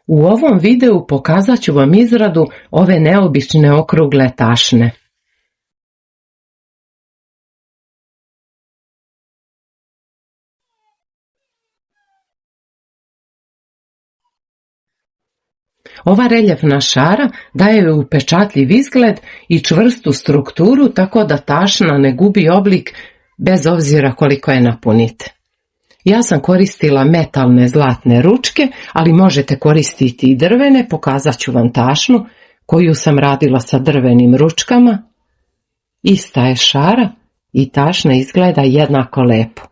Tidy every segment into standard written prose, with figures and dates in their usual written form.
U ovom videu pokazat ću vam izradu ove neobične okrugle tašne. Ova reljefna šara daje joj upečatljiv izgled i čvrstu strukturu tako da tašna ne gubi oblik bez obzira koliko je napunite. Ja sam koristila metalne zlatne ručke, ali možete koristiti i drvene, pokazat ću vam tašnu koju sam radila sa drvenim ručkama. Ista je šara i tašna izgleda jednako lepo.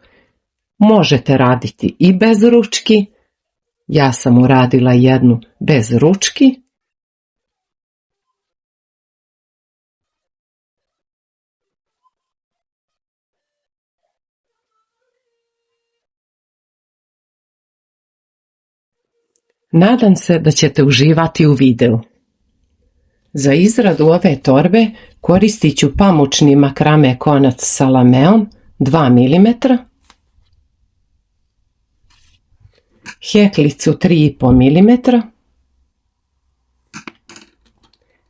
Možete raditi i bez ručki. Ja sam uradila jednu bez ručki. Nadam se da ćete uživati u videu. Za izradu ove torbe koristit ću pamučni makrame konac sa lameom 2 mm, heklicu 3,5 mm,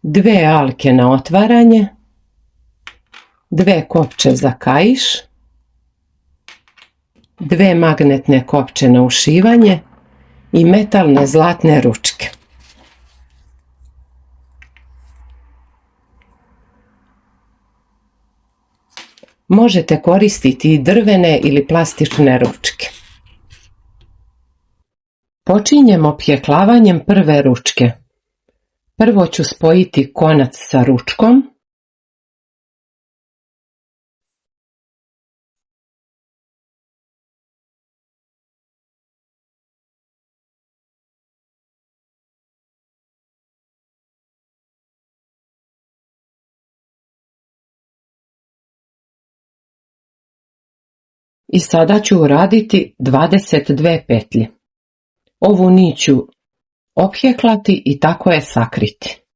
2 alke na otvaranje, 2 kopče za kaiš, 2 magnetne kopče na ušivanje i metalne zlatne ručke. Možete koristiti i drvene ili plastične ručke. Počinjemo pjeklavanjem prve ručke. Prvo ću spojiti konac sa ručkom. I sada ću uraditi 22 petlje. Ovu nit ću opjeklati i tako je sakriti.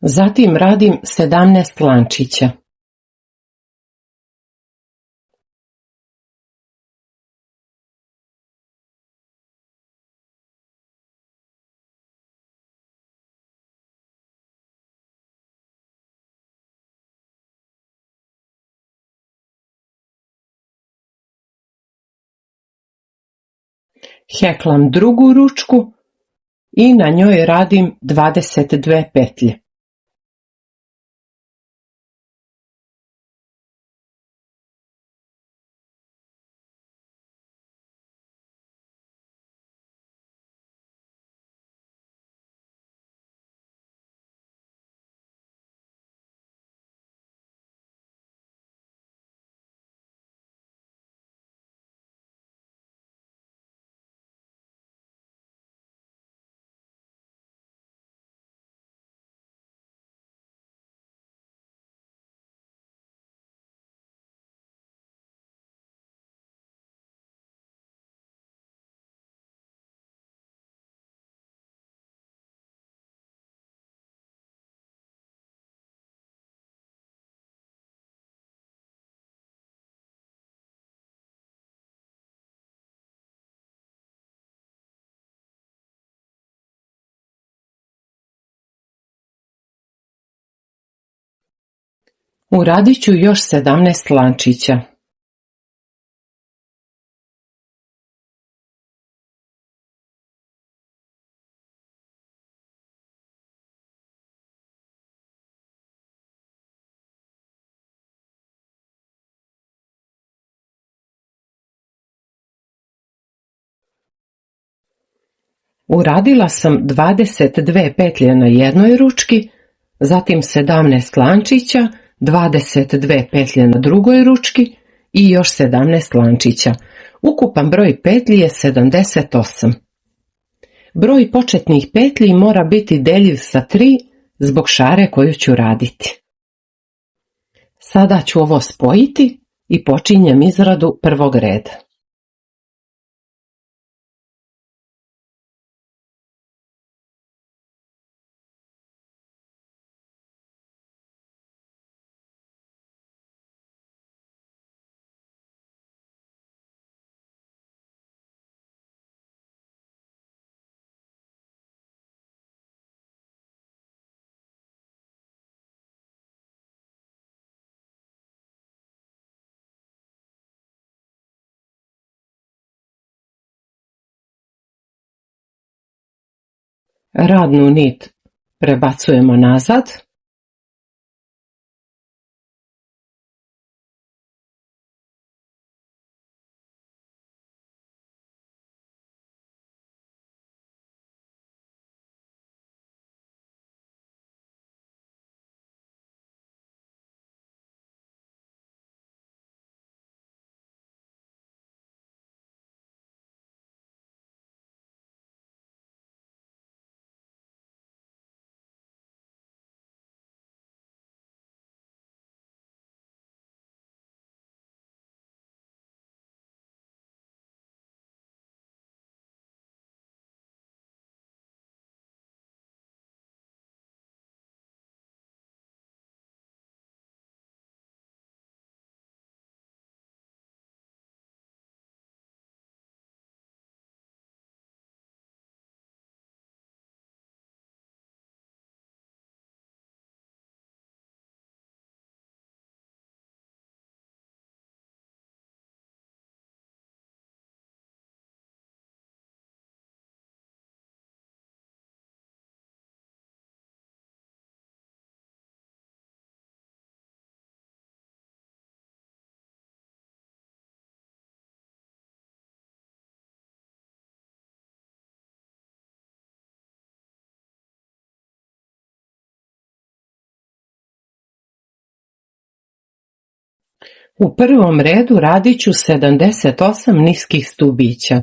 Zatim radim 17 lančića. Heklam drugu ručku i na njoj radim 22 petlje. Uradit ću još 17 lančića. Uradila sam 22 petlje na jednoj ručki, zatim 17 lančića, 22 petlje na drugoj ručki i još 17 lančića. Ukupan broj petlji je 78. Broj početnih petlji mora biti deljiv sa 3 zbog šare koju ću raditi. Sada ću ovo spojiti i počinjem izradu prvog reda. Radnu nit prebacujemo nazad. U prvom redu radit ću 78 niskih stubića.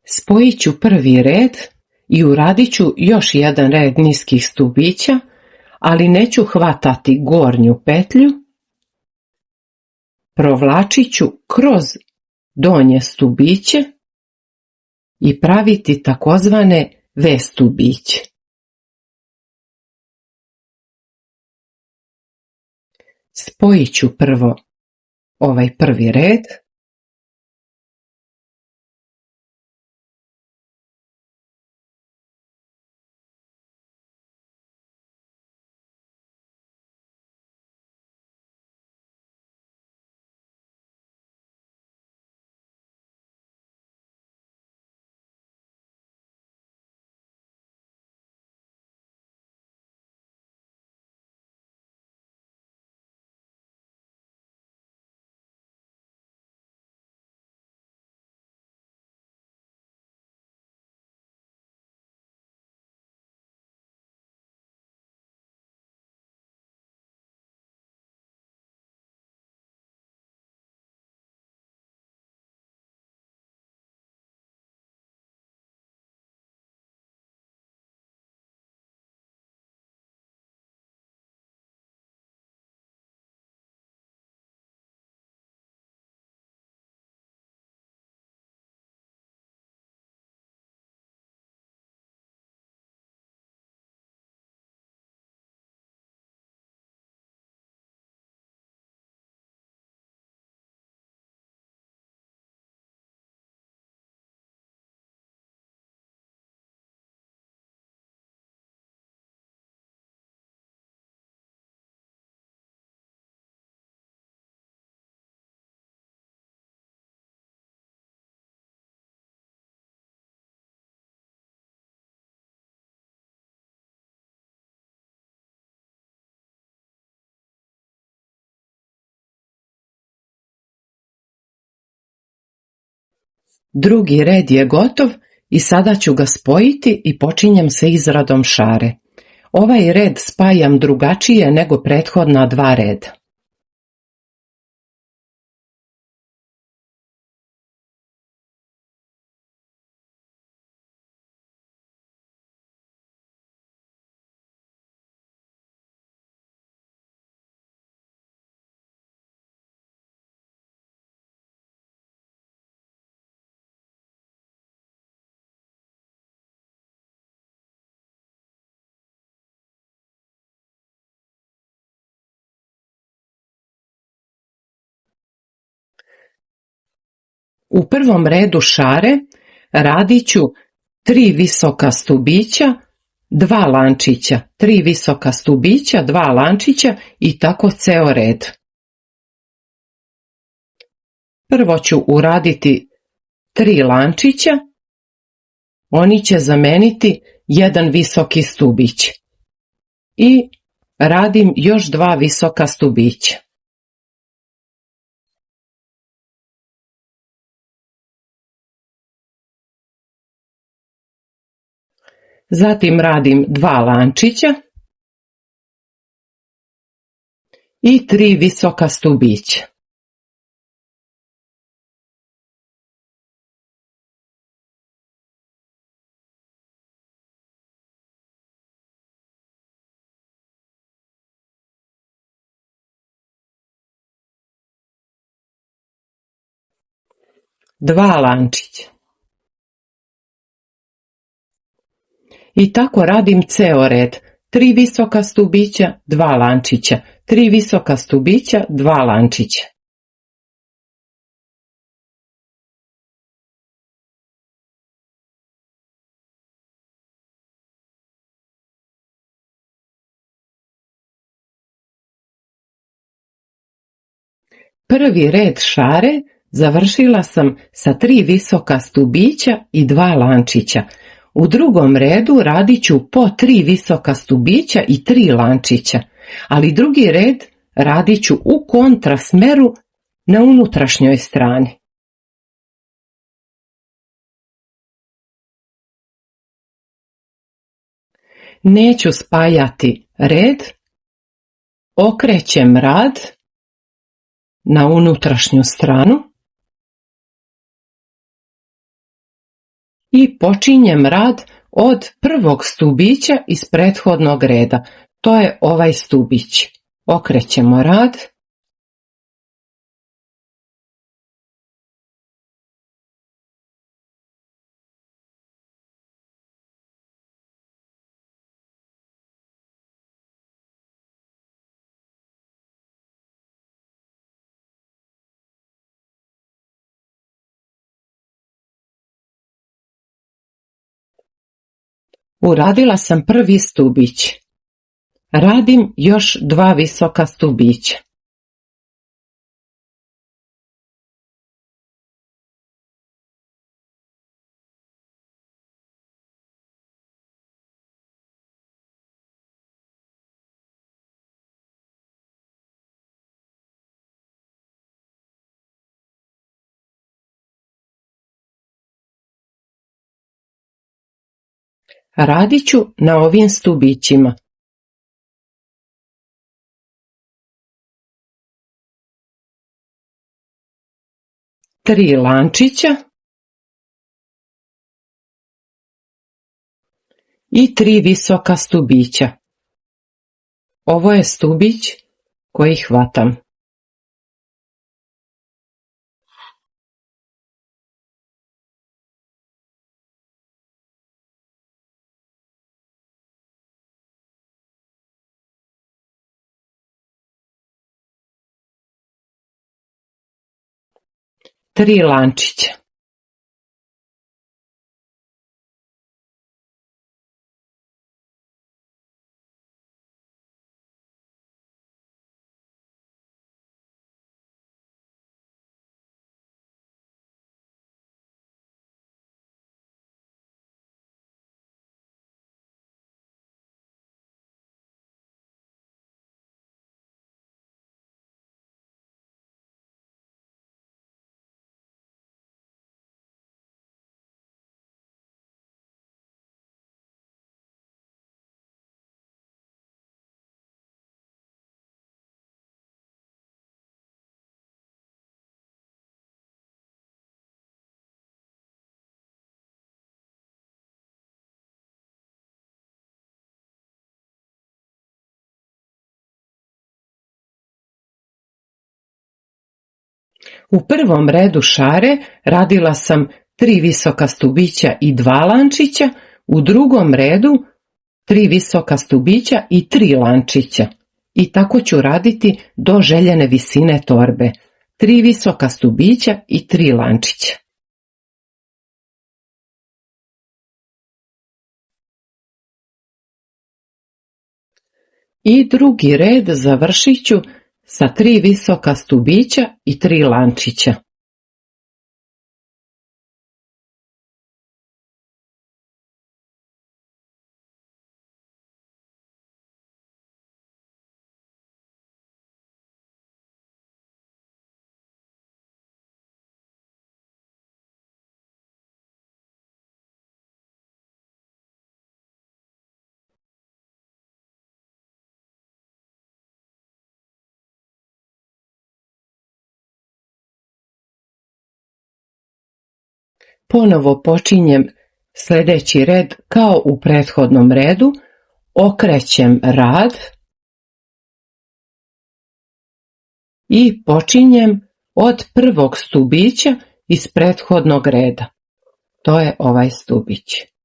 Spojit ću prvi red i uradit ću još jedan red niskih stubića, ali neću hvatati gornju petlju. Provlačit ću kroz donje stubiće i praviti takozvane V stubiće. Spojit ću prvo ovaj prvi red. Drugi red je gotov i sada ću ga spojiti i počinjem sa izradom šare. Ovaj red spajam drugačije nego prethodna dva reda. U prvom redu šare radit ću 3 visoka stubića, 2 lančića, 3 visoka stubića, 2 lančića i tako ceo red. Prvo ću uraditi 3 lančića, oni će zameniti jedan visoki stubić. I radim još 2 visoka stubića. Zatim radim 2 lančića i 3 visoka stubića. Dva lančića. I tako radim ceo red. 3 visoka stubića, 2 lančića. 3 visoka stubića, 2 lančića. Prvi red šare završila sam sa 3 visoka stubića i 2 lančića. U drugom redu radit ću po 3 visoka stubića i 3 lančića, ali drugi red radit ću u kontrasmeru na unutrašnjoj strani. Neću spajati red, okrećem rad na unutrašnju stranu I počinjem rad od prvog stubića iz prethodnog reda. To je ovaj stubić. Okrećemo rad. Uradila sam prvi stubić. Radim još 2 visoka stubića. Radit ću na ovim stubićima. Tri lančića i 3 visoka stubića. Ovo je stubić koji hvatam. Tri lančića. U prvom redu šare radila sam 3 visoka stubića i 2 lančića, u drugom redu 3 visoka stubića i 3 lančića. I tako ću raditi do željene visine torbe. 3 visoka stubića i 3 lančića. I drugi red završit ću sa 3 visoka stubića i 3 lančića. Ponovo počinjem sljedeći red kao u prethodnom redu, okrećem rad i počinjem od prvog stubića iz prethodnog reda. To je ovaj stubić.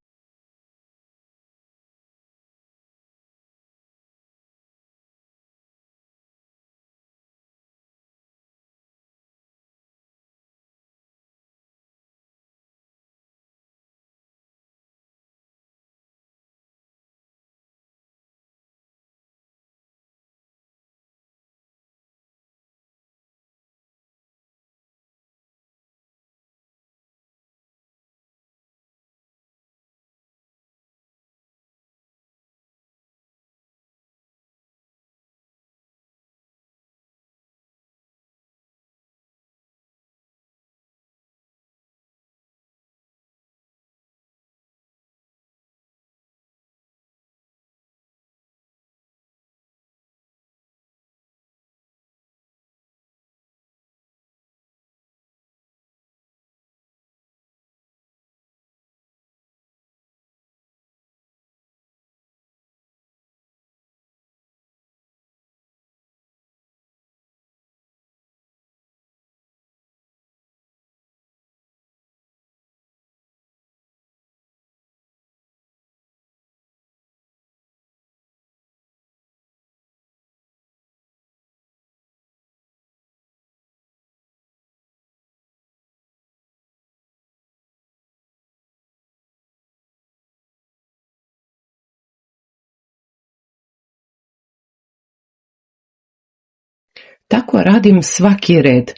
Tako radim svaki red.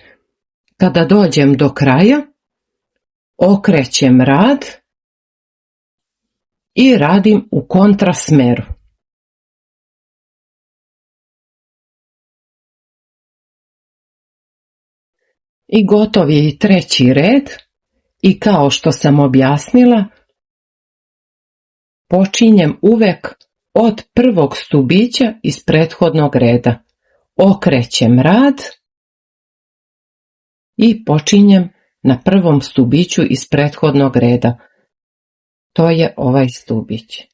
Kada dođem do kraja, okrećem rad i radim u kontrasmeru. I gotov je i treći red i kao što sam objasnila, počinjem uvek od prvog stubića iz prethodnog reda. Okrećem rad i počinjem na prvom stubiću iz prethodnog reda. To je ovaj stubić.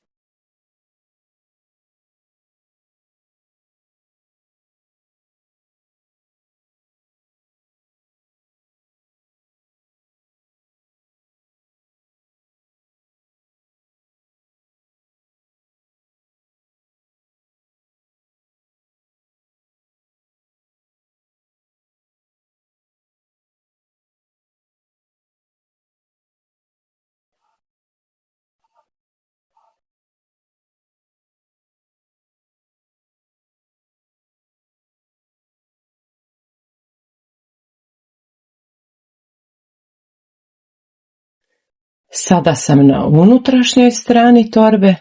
Sada sam na unutrašnjoj strani torbe,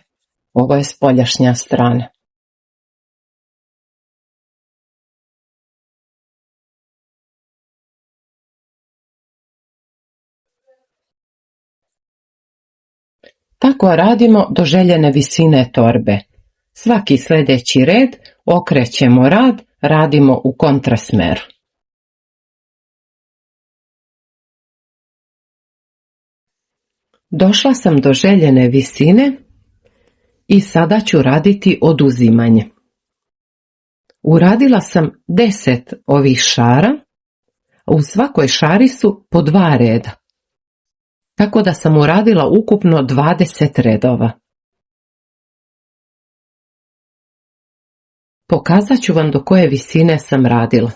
ovo je spoljašnja strana. Tako radimo do željene visine torbe. Svaki sljedeći red okrećemo rad, radimo u kontrasmeru. Došla sam do željene visine i sada ću raditi oduzimanje. Uradila sam 10 ovih šara, a u svakoj šari su po 2 reda. Tako da sam uradila ukupno 20 redova. Pokazat ću vam do koje visine sam radila.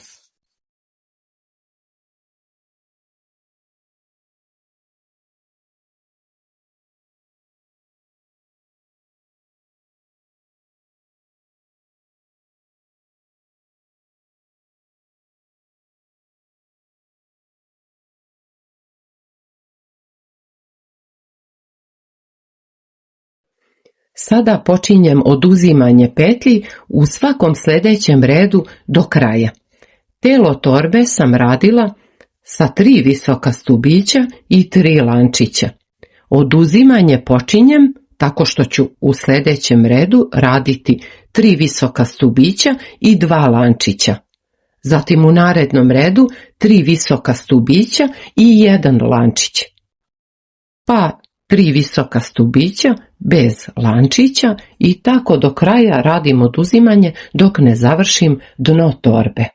Sada počinjem oduzimanje petlji u svakom sljedećem redu do kraja. Telo torbe sam radila sa 3 visoka stubića i 3 lančića. Oduzimanje počinjem tako što ću u sljedećem redu raditi 3 visoka stubića i 2 lančića. Zatim u narednom redu 3 visoka stubića i 1 lančić. Pa 3 visoka stubića bez lančića i tako do kraja radim oduzimanje dok ne završim dno torbe.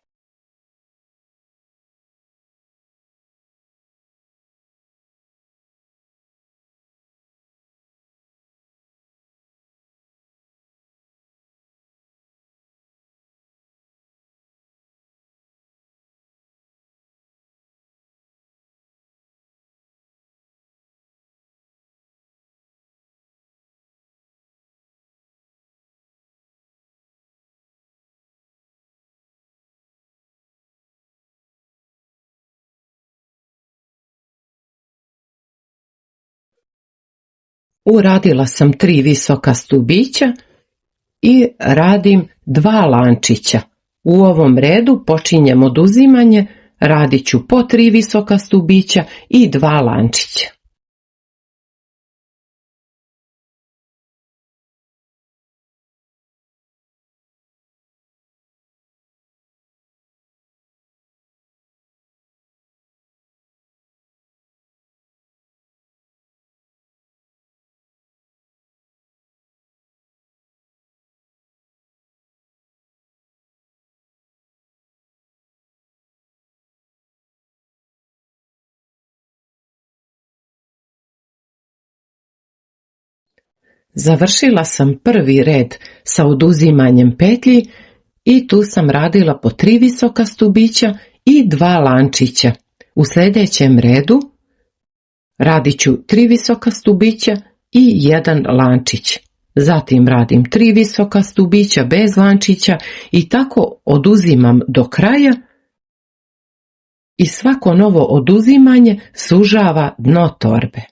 Uradila sam 3 visoka stubića i radim 2 lančića. U ovom redu počinjem oduzimanje, radit ću po 3 visoka stubića i 2 lančića. Završila sam prvi red sa oduzimanjem petlji i tu sam radila po 3 visoka stubića i 2 lančića. U sljedećem redu radit ću 3 visoka stubića i 1 lančić. zatim radim 3 visoka stubića bez lančića i tako oduzimam do kraja i svako novo oduzimanje sužava dno torbe.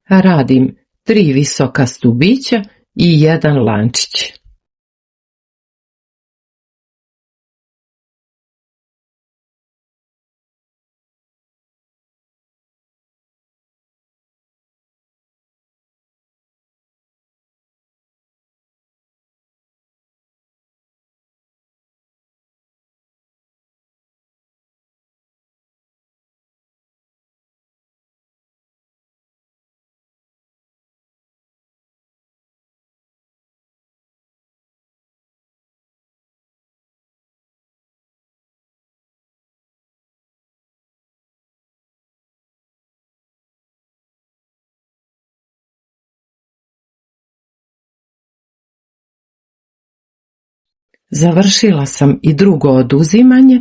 Radim 3 visoka stubića i 1 lančić. Završila sam i drugo oduzimanje,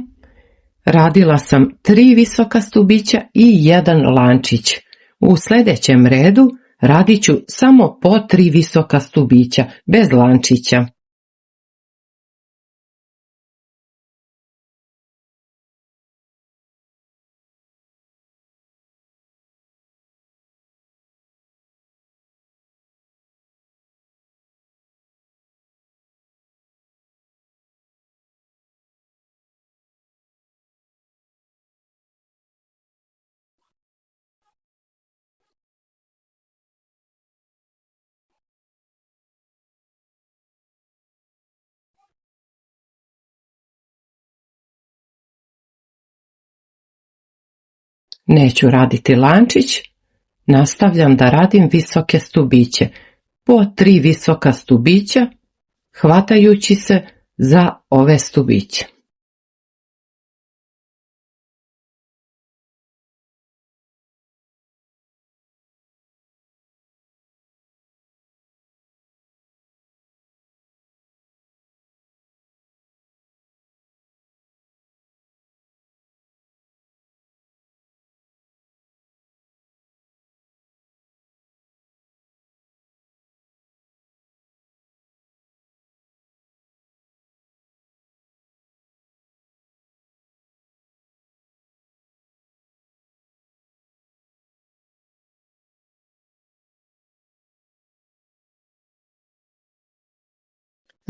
radila sam 3 visoka stubića i 1 lančić. U sljedećem redu radit ću samo po 3 visoka stubića, bez lančića. Neću raditi lančić, nastavljam da radim visoke stubiće, po 3 visoka stubića, hvatajući se za ove stubiće.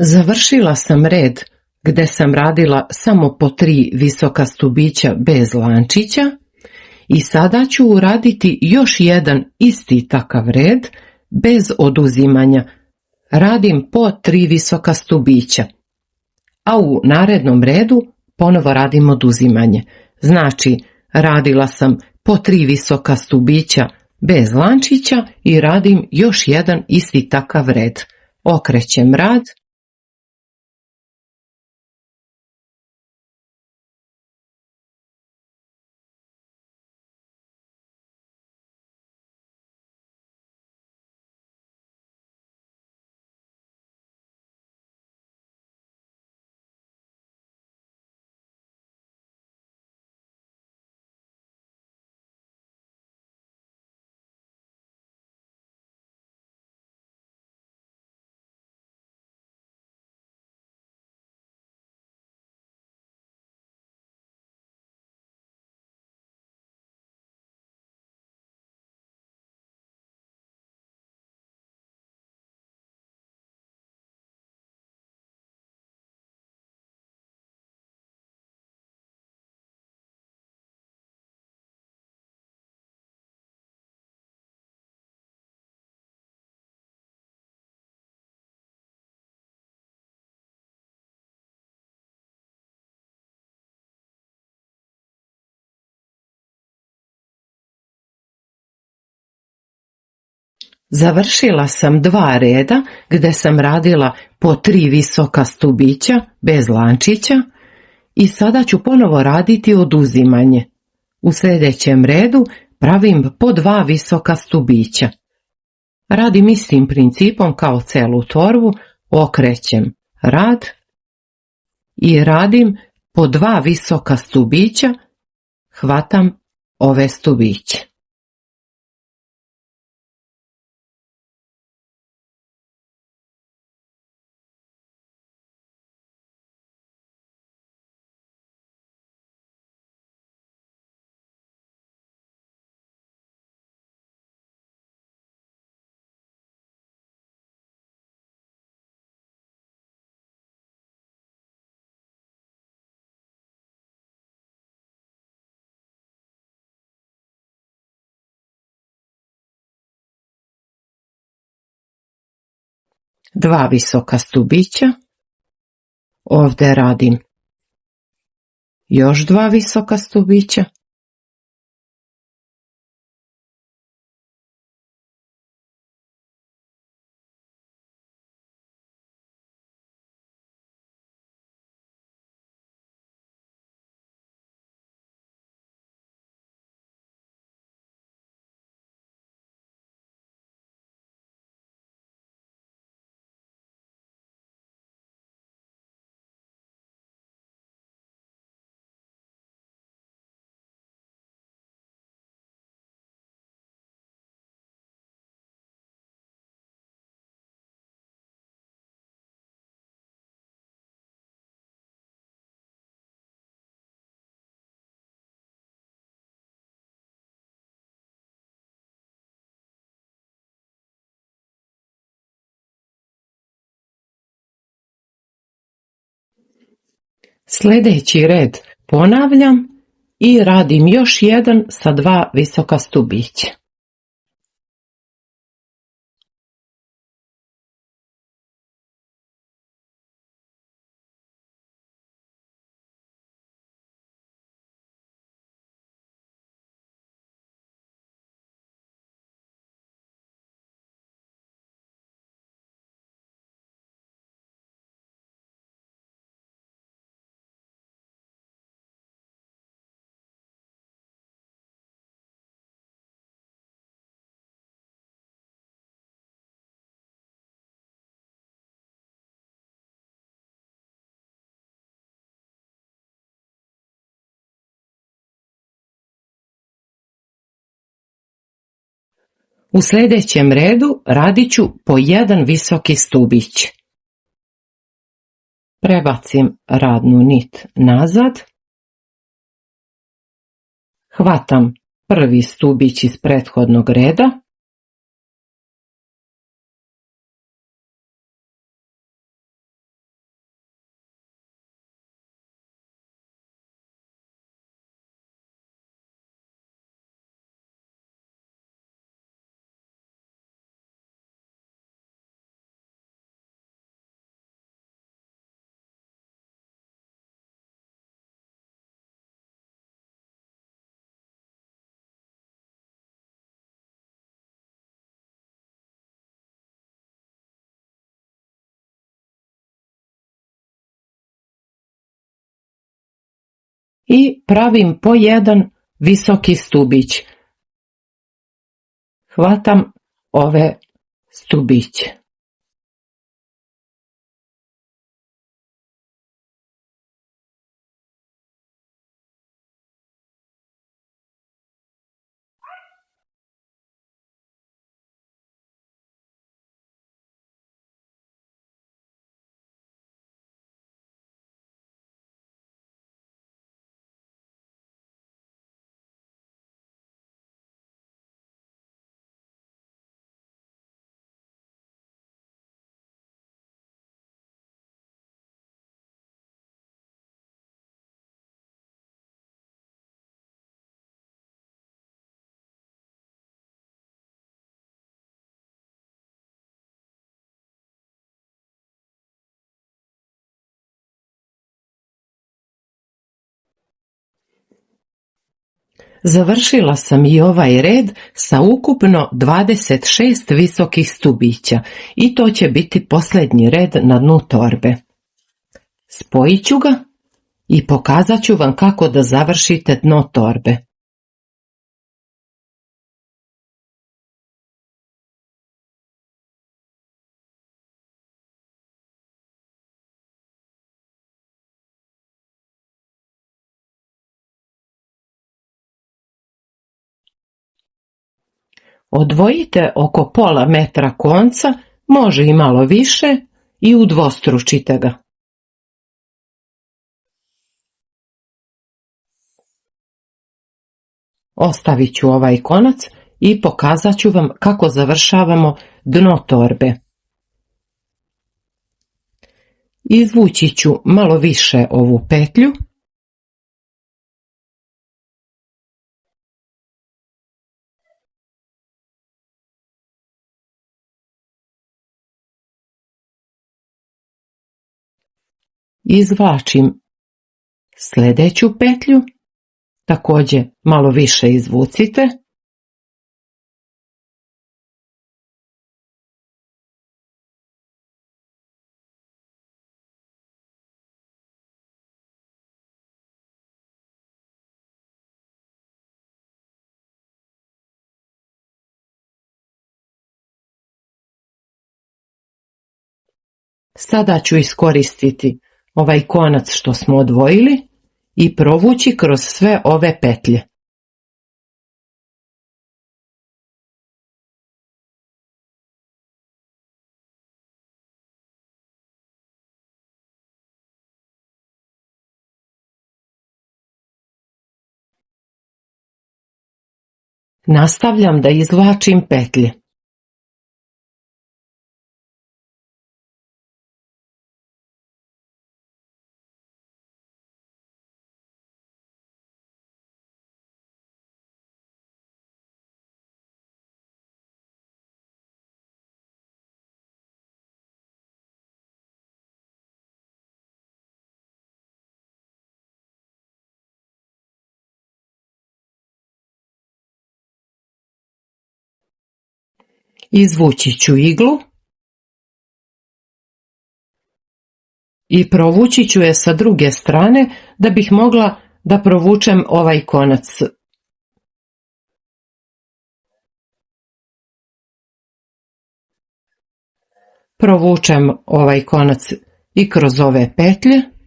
Završila sam red gdje sam radila samo po 3 visoka stubića bez lančića i sada ću uraditi još jedan isti takav red bez oduzimanja. Radim po 3 visoka stubića, a u narednom redu ponovo radim oduzimanje. Znači, radila sam po 3 visoka stubića bez lančića i radim još jedan isti takav red. Okrećem rad. Završila sam 2 reda gdje sam radila po 3 visoka stubića bez lančića i sada ću ponovo raditi oduzimanje. U sljedećem redu pravim po 2 visoka stubića. Radim istim principom kao celu torbu, okrećem rad i radim po 2 visoka stubića, hvatam ove stubiće. Dva visoka stubića, ovdje radim još 2 visoka stubića, sljedeći red ponavljam i radim još jedan sa 2 visoka stubića. U sljedećem redu radit ću po 1 visoki stubić. Prebacim radnu nit nazad, hvatam prvi stubić iz prethodnog reda, i pravim po 1 visoki stubić. Hvatam ove stubiće. Završila sam i ovaj red sa ukupno 26 visokih stubića i to će biti posljednji red na dnu torbe. Spojit ću ga i pokazat ću vam kako da završite dno torbe. Odvojite oko pola metra konca, može i malo više, i udvostručite ga. Ostavit ću ovaj konac i pokazat ću vam kako završavamo dno torbe. Izvući ću malo više ovu petlju. Izvlačim sljedeću petlju, također malo više izvucite. Sada ću iskoristiti ovaj konac što smo odvojili i provući kroz sve ove petlje. Nastavljam da izvlačim petlje. Izvući ću iglu i provući ću je sa druge strane da bih mogla da provučem ovaj konac. Provučem ovaj konac i kroz ove petlje.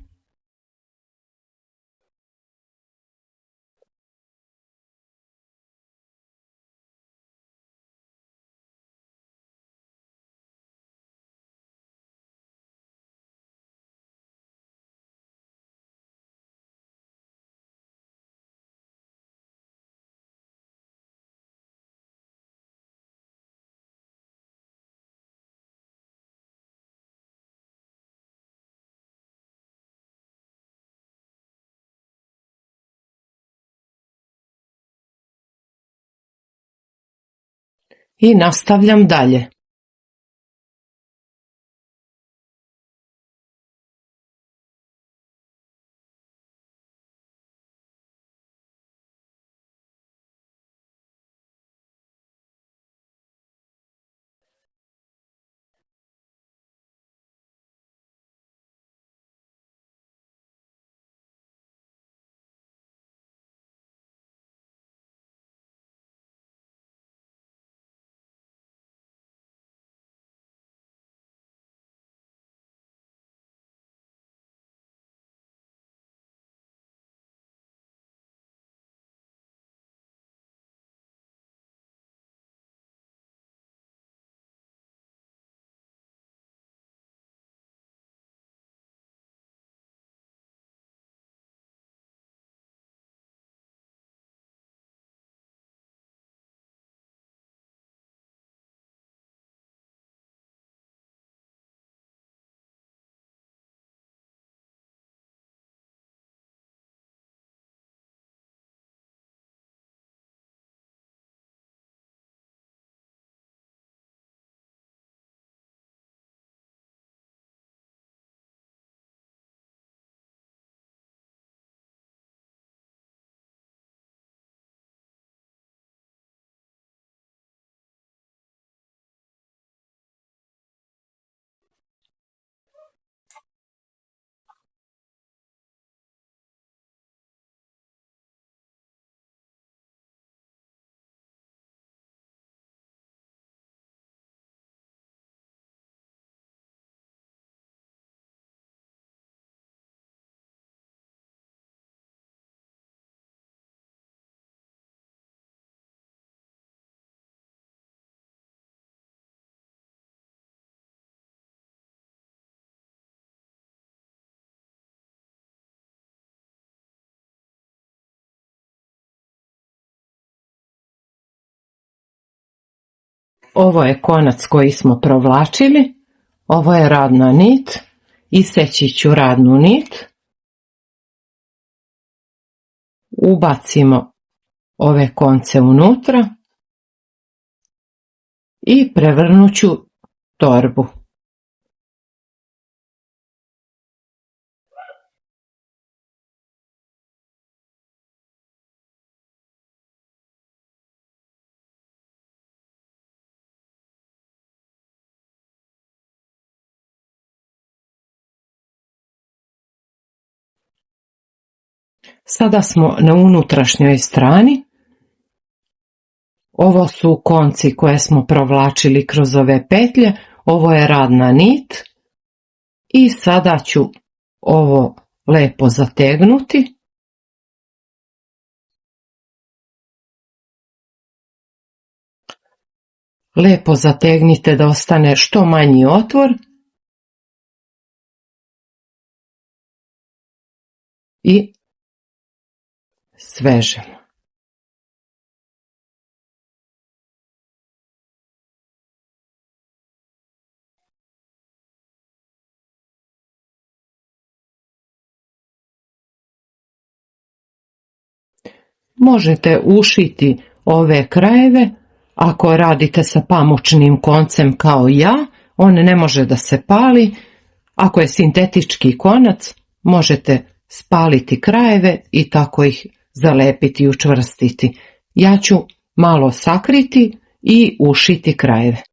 I nastavljam dalje. Ovo je konac koji smo provlačili, ovo je radna nit, iseći ću radnu nit, ubacimo ove konce unutra i prevrnut ću torbu. Sada smo na unutrašnjoj strani. Ovo su konci koje smo provlačili kroz ove petlje, ovo je radna nit i sada ću ovo lepo zategnuti. Lepo zategnite da ostane što manji otvor i svežemo. Možete ušiti ove krajeve, ako radite sa pamučnim koncem kao ja, on ne može da se pali. Ako je sintetički konac, možete spaliti krajeve i tako ih zalepiti i učvrstiti. Ja ću malo sakriti i ušiti krajeve.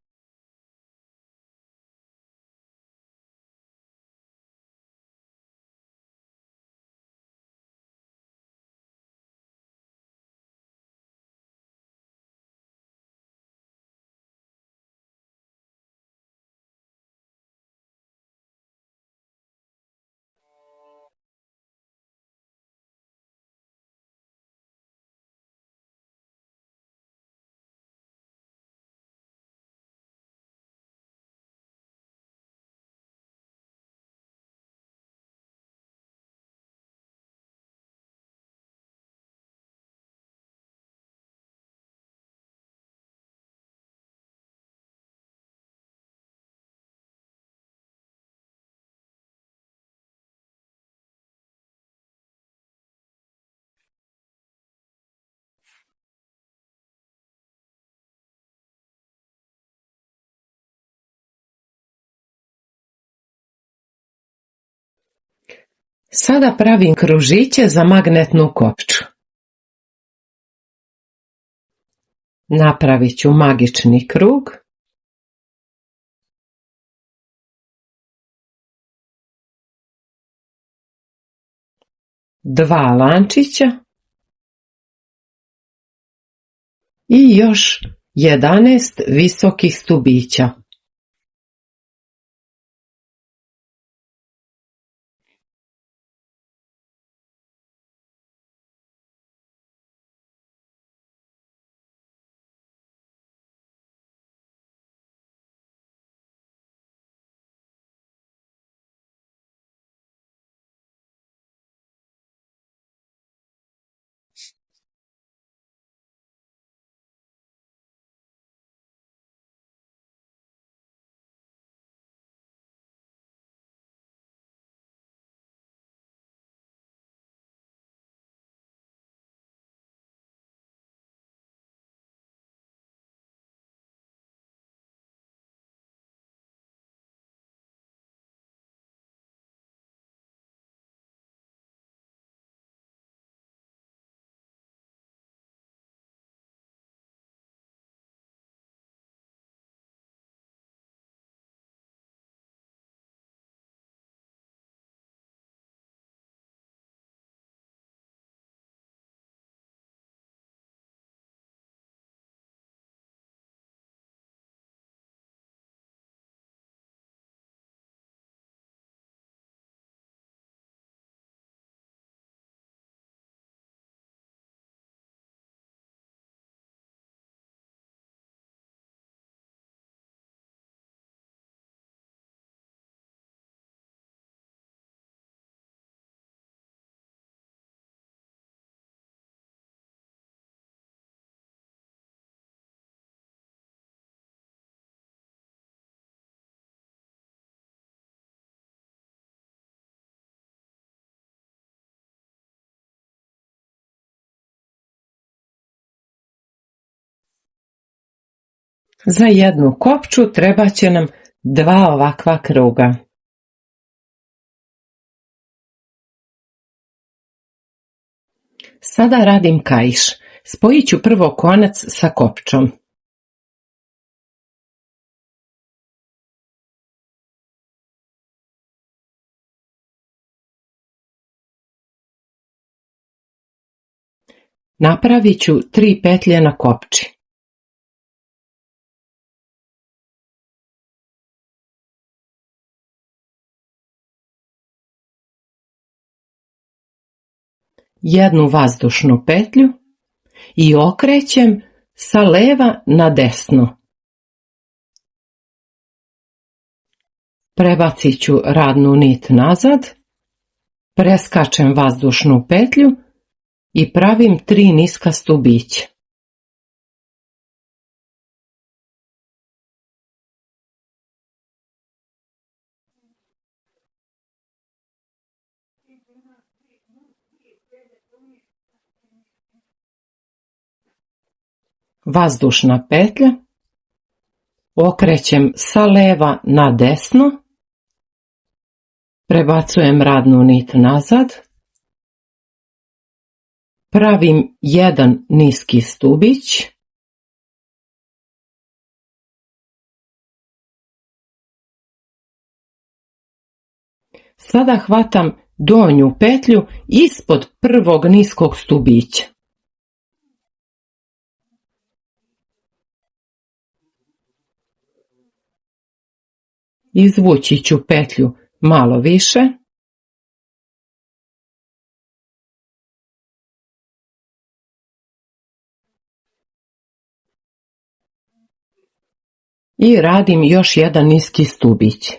Sada pravim kružiće za magnetnu kopču. Napravit ću magični krug. Dva lančića i još 11 visokih stubića. Za jednu kopču trebat će nam 2 ovakva kruga. Sada radim kaiš. Spojit ću prvo konac sa kopčom. Napravit ću 3 petlje na kopči. Jednu vazdušnu petlju i okrećem sa leva na desno. Prebacit ću radnu nit nazad, preskačem vazdušnu petlju i pravim 3 niska stubića. Vazdušna petlja, okrećem sa leva na desno, prebacujem radnu nit nazad, pravim 1 niski stubić, sada hvatam donju petlju ispod prvog niskog stubića. Izvući ću petlju malo više. I radim još 1 niski stubić.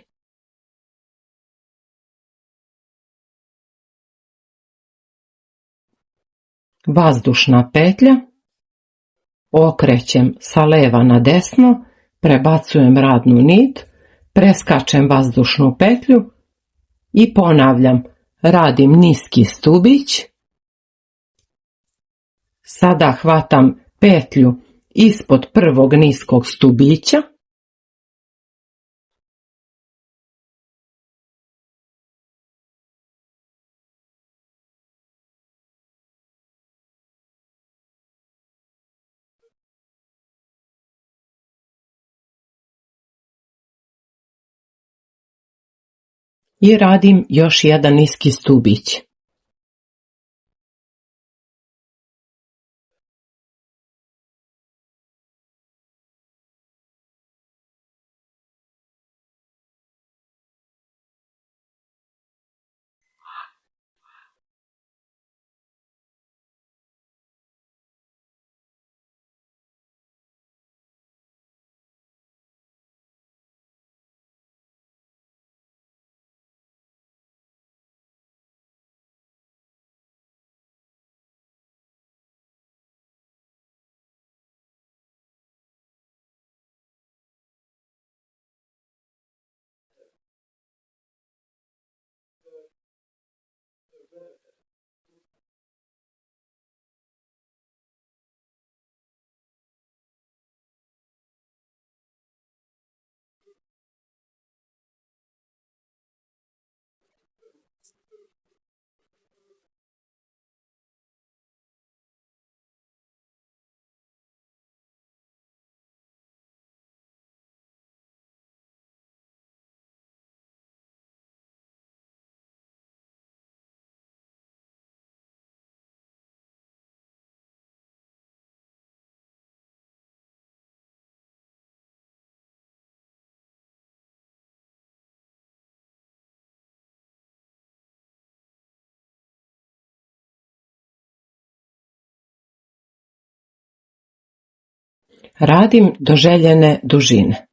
Vazdušna petlja, okrećem sa leva na desno, prebacujem radnu nit, preskačem vazdušnu petlju i ponavljam, radim niski stubić. Sada hvatam petlju ispod prvog niskog stubića. I radim još 1 niski stubić. Radim do željene dužine.